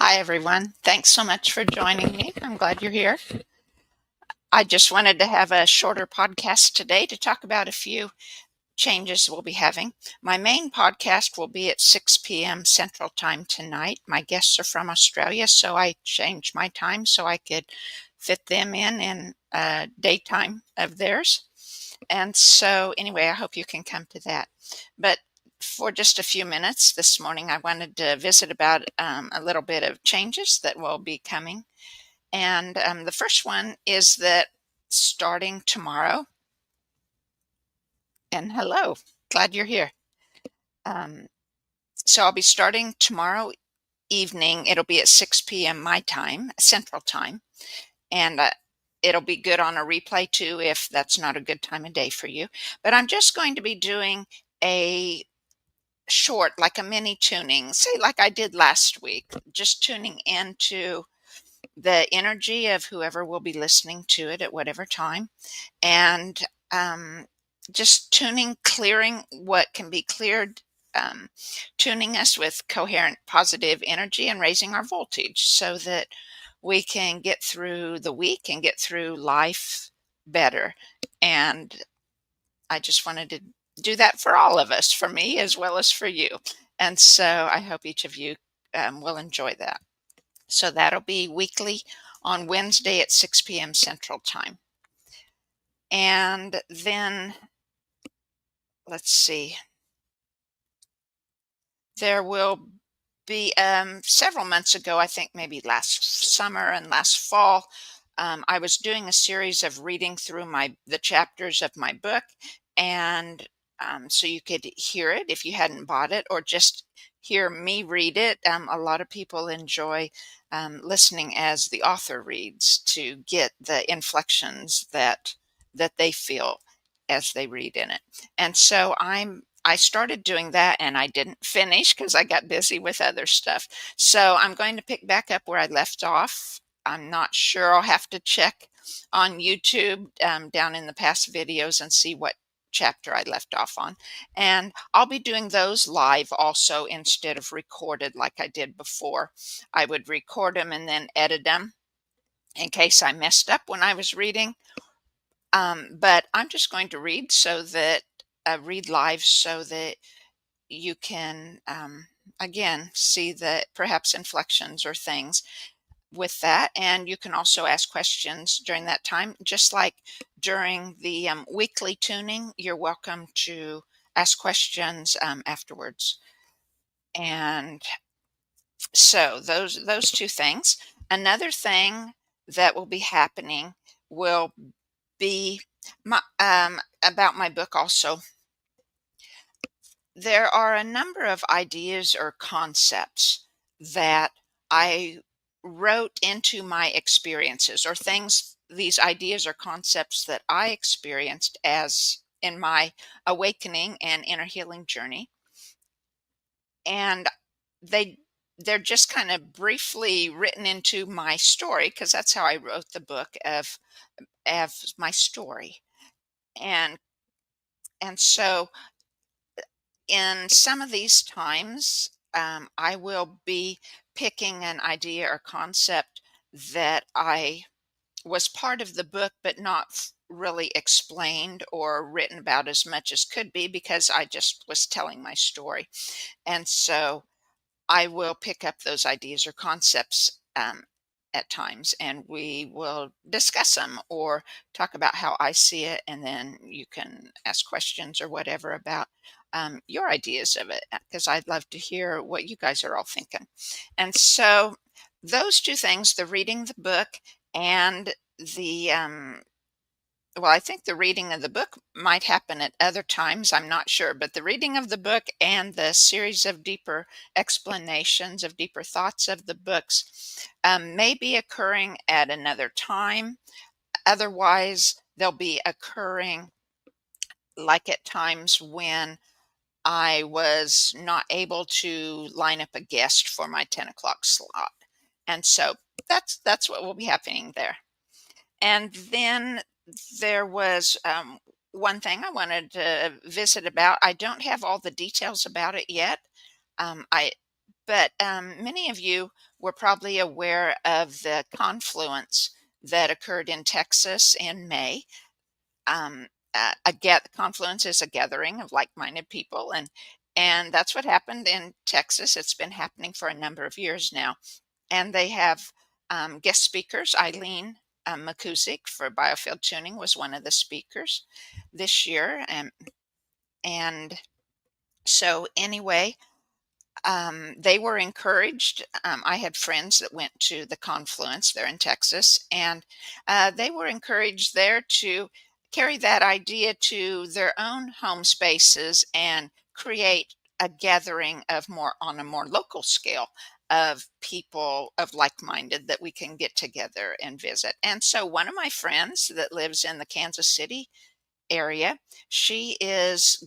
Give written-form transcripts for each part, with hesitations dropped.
Hi, everyone. Thanks so much for joining me. I'm glad you're here. I just wanted to have a shorter podcast today to talk about a few changes we'll be having. My main podcast will be at 6 p.m. Central Time tonight. My guests are from Australia, so I changed my time so I could fit them in daytime of theirs. And so, anyway, I hope you can come to that. But for just a few minutes this morning, I wanted to visit about a little bit of changes that will be coming. And the first one is that starting tomorrow, and hello, glad you're here. Um, so I'll be starting tomorrow evening. It'll be at 6 p.m. my time, Central Time. And it'll be good on a replay too if that's not a good time of day for you. But I'm just going to be doing a short, like a mini tuning, say like I did last week, just tuning into the energy of whoever will be listening to it at whatever time, and just tuning, clearing what can be cleared, tuning us with coherent positive energy and raising our voltage so that we can get through the week and get through life better. And I just wanted to do that for all of us, for me as well as for you. And so I hope each of you will enjoy that. So that'll be weekly on Wednesday at 6 p.m. Central Time. And then, let's see, there will be several months ago, I think maybe last summer and last fall, I was doing a series of reading through the chapters of my book, and so you could hear it if you hadn't bought it, or just hear me read it. A lot of people enjoy listening as the author reads to get the inflections that they feel as they read in it. And so I started doing that and I didn't finish because I got busy with other stuff. So I'm going to pick back up where I left off. I'm not sure. I'll have to check on YouTube down in the past videos and see what chapter I left off on. And I'll be doing those live also instead of recorded like I did before. I would record them and then edit them in case I messed up when I was reading. But I'm just going to read read live so that you can, again, see the perhaps inflections or things with that. And you can also ask questions during that time, just like during the weekly tuning. You're welcome to ask questions afterwards. And so those two things. Another thing that will be happening will be about my book also. There are a number of ideas or concepts that I wrote into my experiences, or things, these ideas or concepts that I experienced as in my awakening and inner healing journey. And they they're just kind of briefly written into my story because that's how I wrote the book of my story. And so in some of these times, I will be picking an idea or concept that I was part of the book, but not really explained or written about as much as could be because I just was telling my story. And so I will pick up those ideas or concepts at times and we will discuss them or talk about how I see it. And then you can ask questions or whatever about your ideas of it, because I'd love to hear what you guys are all thinking. And so, those two things, the reading the book and the well, I think the reading of the book might happen at other times. I'm not sure. But the reading of the book and the series of deeper explanations, of deeper thoughts of the books may be occurring at another time. Otherwise, they'll be occurring like at times when I was not able to line up a guest for my 10 o'clock slot. And so that's what will be happening there. And then there was one thing I wanted to visit about. I don't have all the details about it yet. I But many of you were probably aware of the confluence that occurred in Texas in May. Confluence is a gathering of like-minded people, and that's what happened in Texas. It's been happening for a number of years now, and they have guest speakers. Eileen McCusick for Biofield Tuning was one of the speakers this year, and so anyway, they were encouraged. I had friends that went to the confluence there in Texas, and they were encouraged there to carry that idea to their own home spaces and create a gathering of more on a more local scale of people of like-minded that we can get together and visit. And so one of my friends that lives in the Kansas City area, she is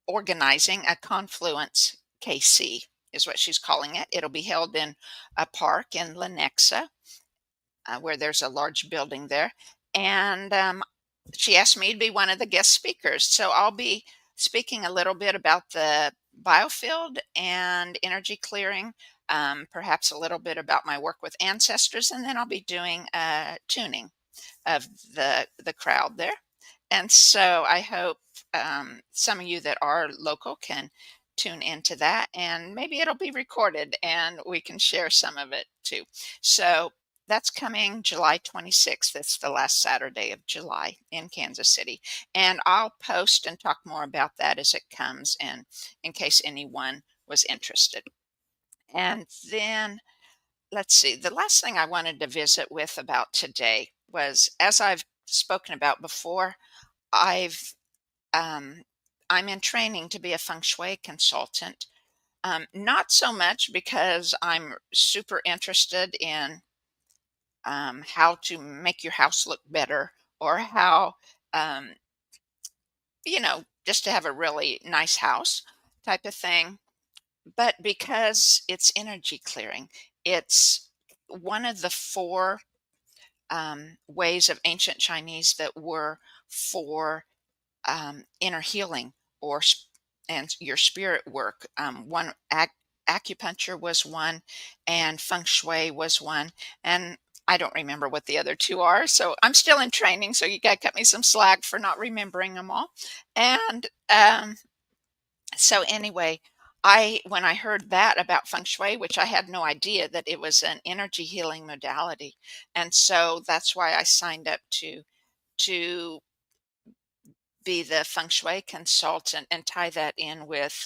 organizing a confluence KC is what she's calling it. It'll be held in a park in Lenexa, where there's a large building there. And she asked me to be one of the guest speakers. So I'll be speaking a little bit about the biofield and energy clearing, perhaps a little bit about my work with ancestors, and then I'll be doing tuning of the crowd there. And so I hope some of you that are local can tune into that, and maybe it'll be recorded and we can share some of it too. So that's coming July 26th. It's the last Saturday of July in Kansas City. And I'll post and talk more about that as it comes, and in case anyone was interested. And then let's see, the last thing I wanted to visit with about today was, as I've spoken about before, I've um, I'm in training to be a feng shui consultant. Not so much because I'm super interested in how to make your house look better, or how, um, just to have a really nice house type of thing, but because it's energy clearing. It's one of the four ways of ancient Chinese that were for inner healing, and your spirit work. Acupuncture was one, and feng shui was one, and I don't remember what the other two are. So I'm still in training. So you got to cut me some slack for not remembering them all. And so anyway, when I heard that about feng shui, which I had no idea that it was an energy healing modality, and so that's why I signed up to be the feng shui consultant and tie that in with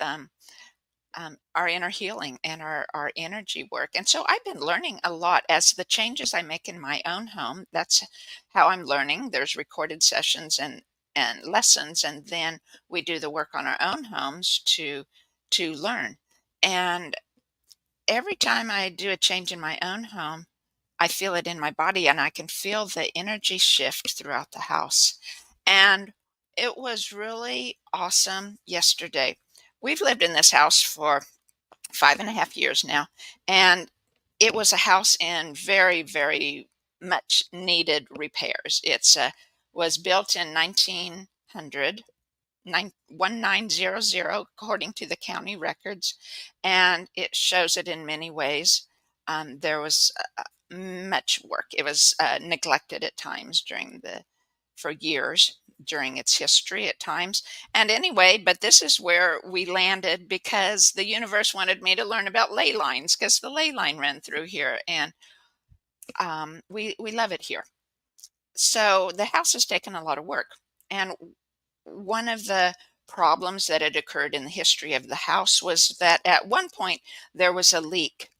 our inner healing and our energy work. And so I've been learning a lot as the changes I make in my own home. That's how I'm learning. There's recorded sessions and lessons, and then we do the work on our own homes to learn. And every time I do a change in my own home, I feel it in my body, and I can feel the energy shift throughout the house. And it was really awesome yesterday. We've lived in this house for 5.5 years now, and it was a house in very, very much needed repairs. It's was built in 1900, 1900, according to the county records, and it shows it in many ways. There was much work. It was neglected at times for years during its history at times. And anyway, but this is where we landed because the universe wanted me to learn about ley lines, because the ley line ran through here, and we love it here. So the house has taken a lot of work, and one of the problems that had occurred in the history of the house was that at one point there was a leak,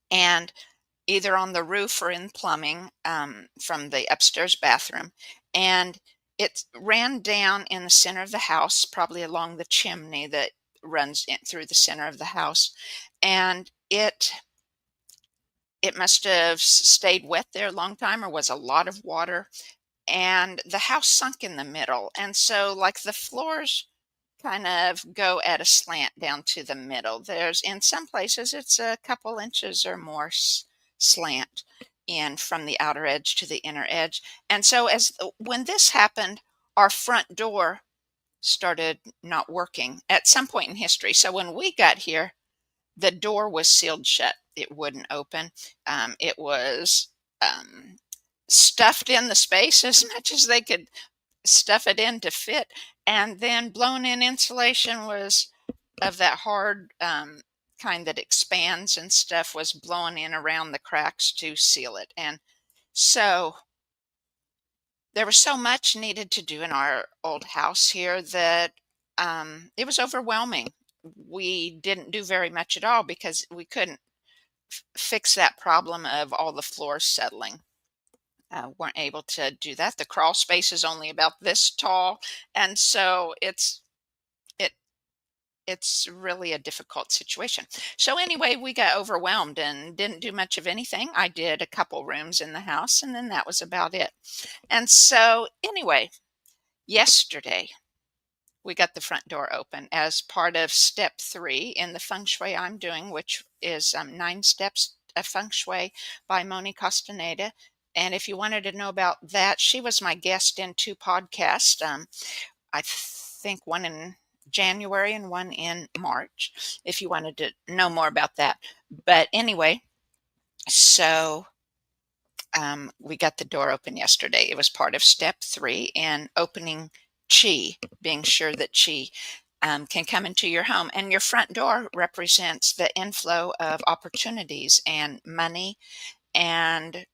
and either on the roof or in plumbing, from the upstairs bathroom. And it ran down in the center of the house, probably along the chimney that runs through the center of the house. And it must have stayed wet there a long time, or was a lot of water. And the house sunk in the middle. And so, like, the floors kind of go at a slant down to the middle. There's, in some places, it's a couple inches or more slant in from the outer edge to the inner edge. And so when this happened, our front door started not working at some point in history. So when we got here, the door was sealed shut. It wouldn't open. It was um, stuffed in the space as much as they could stuff it in to fit. And then blown in insulation was of that hard kind that expands and stuff, was blown in around the cracks to seal it. And so there was so much needed to do in our old house here that it was overwhelming. We didn't do very much at all because we couldn't fix that problem of all the floors settling. Weren't able to do that. The crawl space is only about this tall, and so it it's really a difficult situation. So anyway, we got overwhelmed and didn't do much of anything. I did a couple rooms in the house, and then that was about it. And so anyway, yesterday we got the front door open as part of step 3 in the feng shui I'm doing, which is 9 steps of feng shui by Moni Castaneda. And if you wanted to know about that, she was my guest in 2 podcasts. I think one in January and one in March, if you wanted to know more about that. But anyway, so we got the door open yesterday. It was part of step 3 in opening chi, being sure that chi can come into your home. And your front door represents the inflow of opportunities and money and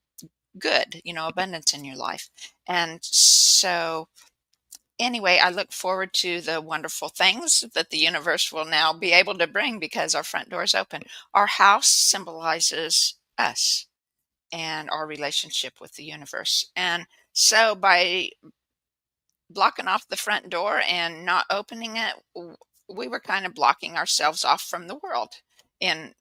good, abundance in your life. And so anyway, I look forward to the wonderful things that the universe will now be able to bring because our front door is open. Our house symbolizes us and our relationship with the universe. And so by blocking off the front door and not opening it, we were kind of blocking ourselves off from the world in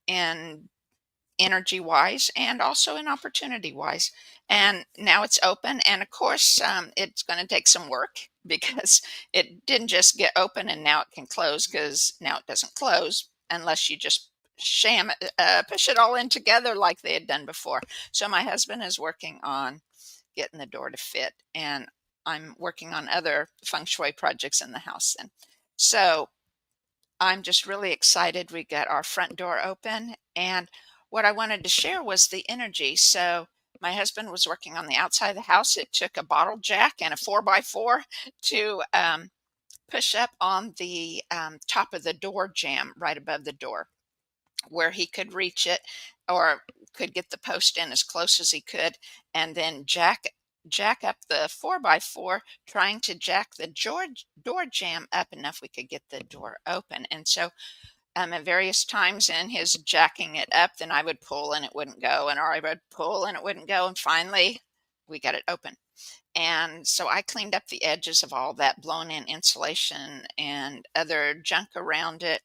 energy wise and also in opportunity wise. And now it's open. And of course, it's going to take some work because it didn't just get open and now it can close, because now it doesn't close unless you just push it all in together like they had done before. So my husband is working on getting the door to fit, and I'm working on other feng shui projects in the house. And so I'm just really excited we got our front door open. And what I wanted to share was the energy. So my husband was working on the outside of the house. It took a bottle jack and a 4x4 to push up on the top of the door jamb right above the door, where he could reach it or could get the post in as close as he could, and then jack up the 4x4, trying to jack the door jamb up enough we could get the door open. And so at various times in his jacking it up, then I would pull and it wouldn't go, and or I would pull and it wouldn't go, and finally we got it open. And so I cleaned up the edges of all that blown in insulation and other junk around it.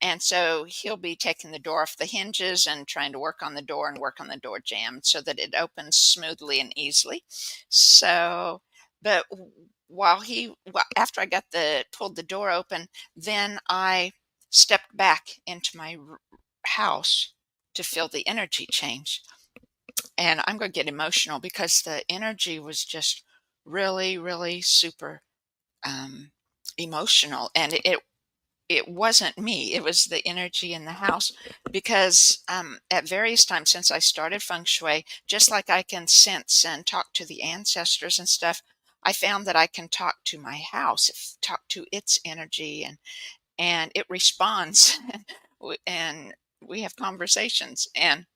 And so he'll be taking the door off the hinges and trying to work on the door and work on the door jamb so that it opens smoothly and easily. So, but after I got pulled the door open, then I stepped back into my house to feel the energy change. And I'm going to get emotional because the energy was just really, really super um, emotional. And it wasn't me, it was the energy in the house. Because at various times since I started feng shui, just like I can sense and talk to the ancestors and stuff, I found that I can talk to my house, talk to its energy, and it responds. And we have conversations. And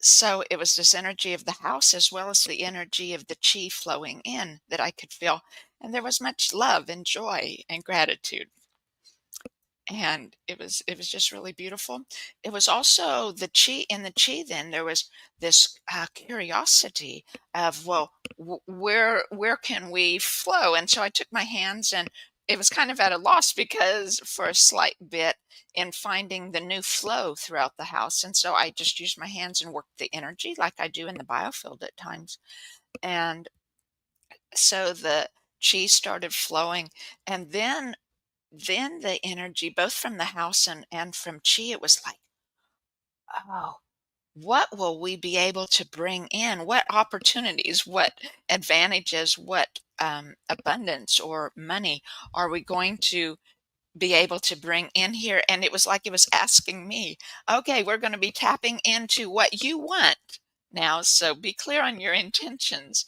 so it was this energy of the house as well as the energy of the chi flowing in that I could feel. And there was much love and joy and gratitude. And it was just really beautiful. It was also the chi, in the chi then there was this curiosity of, well, where can we flow? And so I took my hands, and it was kind of at a loss because for a slight bit in finding the new flow throughout the house. And so I just used my hands and worked the energy like I do in the biofield at times. And so the chi started flowing. And then the energy both from the house and from chi, it was like, oh, what will we be able to bring in? What opportunities, what advantages, what abundance or money are we going to be able to bring in here. And it was like it was asking me, okay, we're going to be tapping into what you want now. So be clear on your intentions,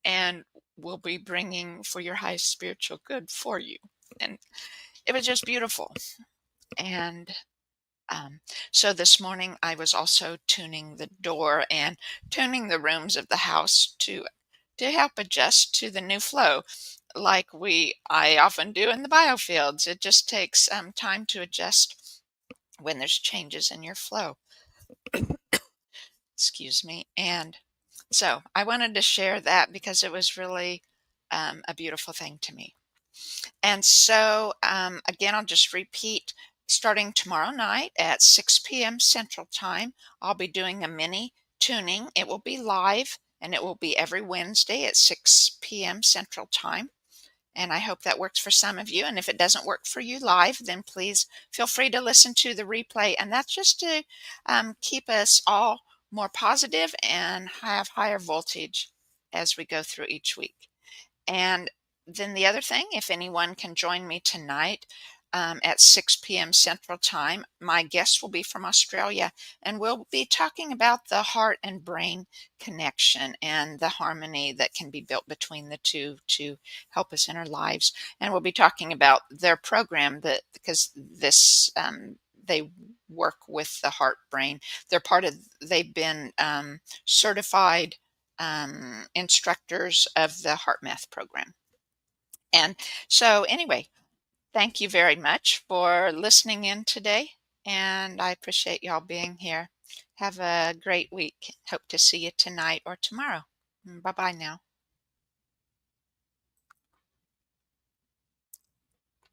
and we'll be bringing for your highest spiritual good for you. And it was just beautiful. And um, so this morning I was also tuning the door and tuning the rooms of the house to help adjust to the new flow, like I often do in the biofields. It just takes time to adjust when there's changes in your flow. Excuse me. And so I wanted to share that because it was really a beautiful thing to me. And so, again, I'll just repeat, starting tomorrow night at 6 p.m. Central Time, I'll be doing a mini tuning. It will be live, and it will be every Wednesday at 6 p.m. Central Time. And I hope that works for some of you. And if it doesn't work for you live, then please feel free to listen to the replay. And that's just to keep us all more positive and have higher voltage as we go through each week. And then the other thing, if anyone can join me tonight at 6 p.m. Central Time, my guest will be from Australia, and we'll be talking about the heart and brain connection and the harmony that can be built between the two to help us in our lives. And we'll be talking about their program that because this they work with the heart brain. They've been certified instructors of the Heart Math program. And so, anyway, thank you very much for listening in today. And I appreciate y'all being here. Have a great week. Hope to see you tonight or tomorrow. Bye bye now.